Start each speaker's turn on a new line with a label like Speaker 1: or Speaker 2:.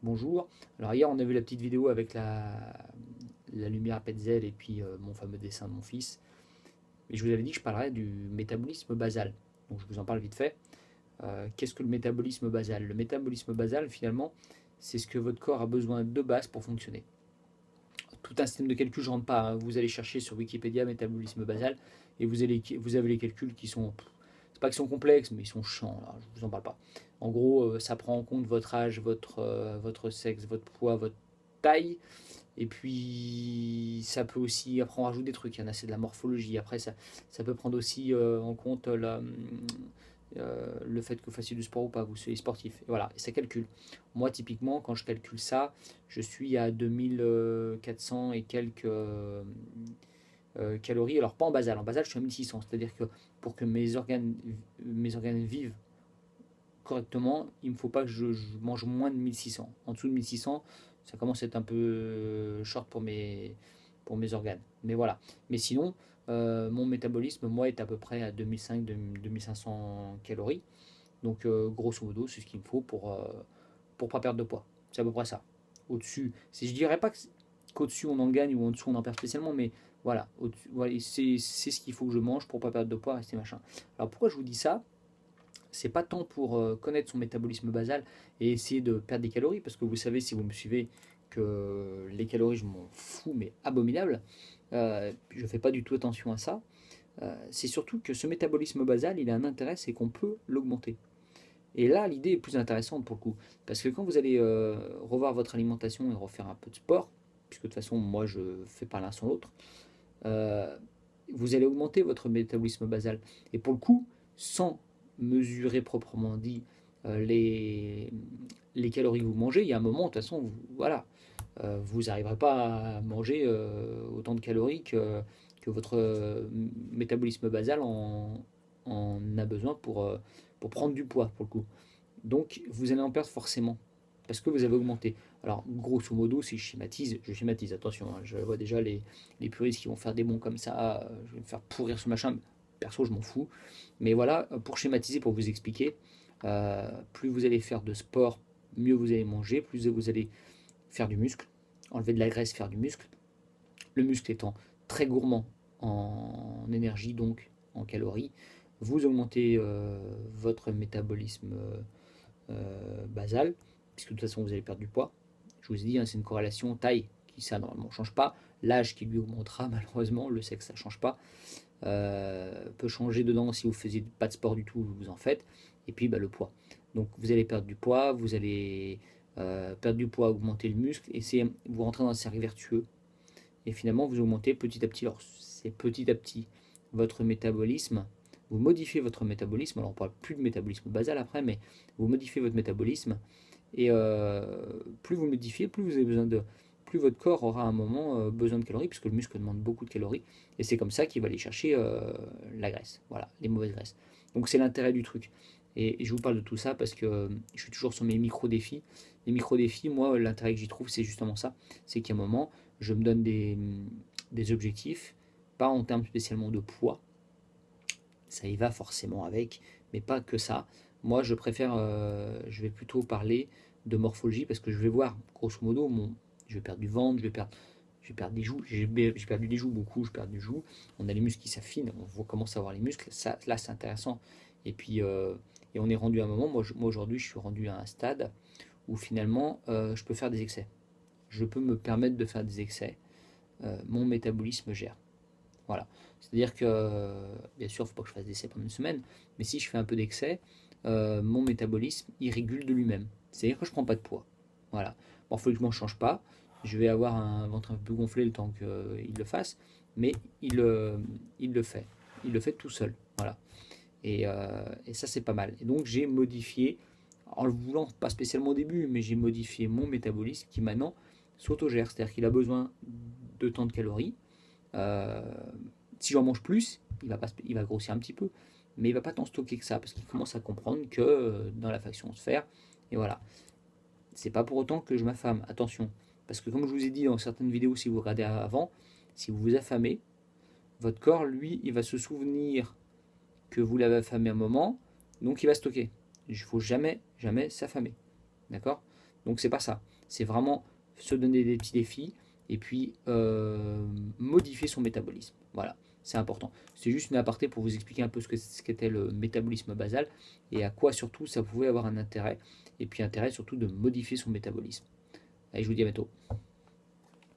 Speaker 1: bonjour. Alors hier on a vu la petite vidéo avec la lumière à Petzel et puis mon fameux dessin de mon fils. Et je vous avais dit que je parlerais du métabolisme basal. Donc je vous en parle vite fait. Qu'est-ce que le métabolisme basal? Le métabolisme basal finalement c'est ce que votre corps a besoin de base pour fonctionner. Tout un système de calcul, je ne rentre pas, hein. Vous allez chercher sur Wikipédia métabolisme basal et vous avez les calculs qui sont, c'est pas qu'ils sont complexes, mais ils sont chiants, là, je vous en parle pas. En gros, ça prend en compte votre âge, votre sexe, votre poids, votre taille, et puis ça peut aussi, après on rajoute des trucs, il y en a c'est de la morphologie, après ça peut prendre aussi en compte le fait que vous fassiez du sport ou pas, vous soyez sportif, et voilà, et ça calcule. Moi typiquement quand je calcule ça, je suis à 2400 et quelques calories, alors pas en basal je suis à 1600, c'est-à-dire que pour que mes organes vivent correctement, il ne me faut pas que je mange moins de 1600. En dessous de 1600, ça commence à être un peu short pour mes organes. Mais voilà. Mais sinon, mon métabolisme, moi, est à peu près à 2500 calories. Donc, grosso modo, c'est ce qu'il me faut pour pas perdre de poids. C'est à peu près ça. Au-dessus, je dirais pas qu'au-dessus on en gagne ou en dessous on en perd spécialement, mais voilà, voilà c'est ce qu'il faut que je mange pour pas perdre de poids, rester machin. Alors pourquoi je vous dis ça? C'est pas tant pour connaître son métabolisme basal et essayer de perdre des calories, parce que vous savez, si vous me suivez, que les calories, je m'en fous, mais abominable. Je fais pas du tout attention à ça. C'est surtout que ce métabolisme basal, il a un intérêt, c'est qu'on peut l'augmenter. Et là, l'idée est plus intéressante pour le coup, parce que quand vous allez revoir votre alimentation et refaire un peu de sport, puisque de toute façon, moi, je fais pas l'un sans l'autre, euh, vous allez augmenter votre métabolisme basal. Et pour le coup, sans mesurer proprement dit les calories que vous mangez, il y a un moment, de toute façon, voilà, vous n'arriverez pas à manger autant de calories que votre métabolisme basal en a besoin pour prendre du poids, pour le coup. Donc, vous allez en perdre forcément, parce que vous avez augmenté. Alors, grosso modo, si je schématise, attention, hein, je vois déjà les puristes qui vont faire des bons comme ça, je vais me faire pourrir ce machin, perso, je m'en fous. Mais voilà, pour schématiser, pour vous expliquer, plus vous allez faire de sport, mieux vous allez manger, plus vous allez faire du muscle, enlever de la graisse, faire du muscle. Le muscle étant très gourmand en énergie, donc en calories, vous augmentez votre métabolisme basal, puisque de toute façon vous allez perdre du poids. Je vous ai dit, hein, c'est une corrélation taille qui ça normalement ne change pas. L'âge qui lui augmentera malheureusement, le sexe ça ne change pas. Peut changer dedans si vous ne faisiez pas de sport du tout, vous en faites. Et puis bah, le poids. Donc vous allez perdre du poids, vous allez perdre du poids, augmenter le muscle, et vous rentrez dans un cercle vertueux. Et finalement vous augmentez petit à petit. Alors c'est petit à petit votre métabolisme. Vous modifiez votre métabolisme. Alors on ne parle plus de métabolisme basal après, mais vous modifiez votre métabolisme. Et plus vous modifiez, plus vous avez besoin de, plus votre corps aura à un moment besoin de calories, puisque le muscle demande beaucoup de calories. Et c'est comme ça qu'il va aller chercher la graisse, voilà, les mauvaises graisses. Donc c'est l'intérêt du truc. Et je vous parle de tout ça parce que je suis toujours sur mes micro-défis. Les micro-défis, moi, l'intérêt que j'y trouve, c'est justement ça. C'est qu'à un moment, je me donne des objectifs, pas en termes spécialement de poids, ça y va forcément avec, mais pas que ça. Moi, je vais plutôt parler de morphologie parce que je vais voir, grosso modo, je vais perdre du ventre, je vais perdre des joues. J'ai perdu des joues beaucoup, je perds des joues. On a les muscles qui s'affinent, on commence à voir les muscles. Ça, là, c'est intéressant. Et puis, et on est rendu à un moment. Moi aujourd'hui, je suis rendu à un stade où finalement, je peux faire des excès. Je peux me permettre de faire des excès. Mon métabolisme gère. Voilà. C'est-à-dire que, bien sûr, il ne faut pas que je fasse d'essai pendant une semaine, mais si je fais un peu d'excès, mon métabolisme, il régule de lui-même. C'est-à-dire que je ne prends pas de poids. Voilà. Morphologiquement, je ne change pas. Je vais avoir un ventre un peu gonflé le temps qu'il le fasse, mais il le fait. Il le fait tout seul. Voilà. Et ça, c'est pas mal. Et donc, j'ai modifié, en le voulant pas spécialement au début, mais j'ai modifié mon métabolisme qui maintenant s'autogère. C'est-à-dire qu'il a besoin de tant de calories. Euh, Si j'en mange plus, il va grossir un petit peu, mais il va pas tant stocker que ça, parce qu'il commence à comprendre que dans la faction de fer, et voilà. C'est pas pour autant que je m'affame, attention. Parce que comme je vous ai dit dans certaines vidéos, si vous regardez avant, si vous vous affamez, votre corps, lui, il va se souvenir que vous l'avez affamé un moment, donc il va stocker. Il ne faut jamais, jamais s'affamer. D'accord? Donc c'est pas ça. C'est vraiment se donner des petits défis et puis modifier son métabolisme. Voilà, c'est important. C'est juste une aparté pour vous expliquer un peu ce qu'était le métabolisme basal et à quoi surtout ça pouvait avoir un intérêt. Et puis intérêt surtout de modifier son métabolisme. Allez, je vous dis à bientôt.